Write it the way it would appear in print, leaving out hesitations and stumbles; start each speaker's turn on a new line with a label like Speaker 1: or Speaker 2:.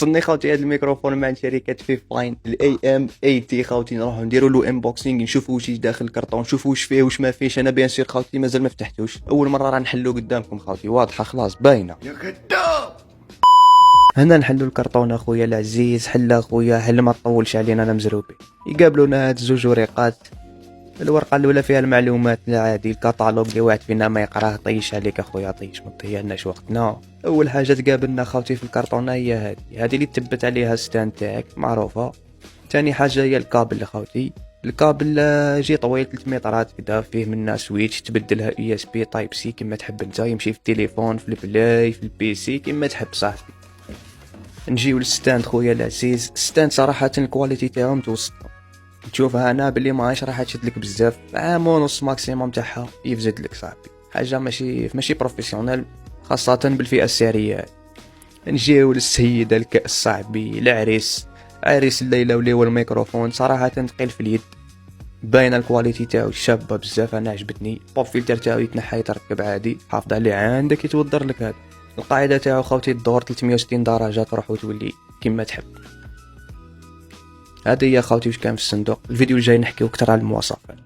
Speaker 1: وصلني خوتي هذا الميكروفون مع شركه فيفاين الاي ام 80 خوتي. نروحو نديرو له انبوكسينغ نشوفو واش داخل الكرطون، نشوفو واش فيه واش ما فيهش. انا بيان سير خوتي مازال ما فتحتوش، اول مره راه نحلو قدامكم خوتي، واضحه خلاص باينه يا كذاب. هنا نحلو الكرطون اخويا العزيز، حل اخويا حل ما تطولش علينا انا مزروبي. يقابلونا هاد زوج ورقات، الورقه الاولى فيها المعلومات العادي الكتالوج اللي واحد فينا ما يقراه طيش عليك اخويا طيش، ما تضيعناش وقتنا. اول حاجه تقابلنا خوتي في الكرتونه هي هذه اللي تثبت عليها ستاند تاعك معروفه. ثاني حاجه هي الكابل خوتي، الكابل جي طويل 3 مترات كدا، فيه منا سويتش تبدلها اي اس بي تايب سي كما تحب انت، يمشي في التليفون في البلاي في البي سي كما تحب صاحبي. نجيو للستاند خويا العزيز، الستاند صراحه الكواليتي تاعو متوسط، تشوفها انا بلي ماهيش راح تشد لك بزاف، عام ونص ماكسيموم تاعها يفزد لك صاحبي، حاجه ماشي بروفيسيونيل خاصه بالفئه السعريه. نجيو للسيده الكأس صاحبي، العريس عريس الليله وليو الميكروفون صراحه ثقيل في اليد، باينه الكواليتي تاعو شابه بزاف، انا عجبتني. بوب فلتر تاعو يتنحى يتركب عادي، حافظ عليه عندك يتودر لك. هذا القاعده تاعو خوتي تدور 360 درجه تروح وتولي كما تحب. هذه هي خوتي واش كان في الصندوق. الفيديو الجاي نحكيو اكثر على المواصفات.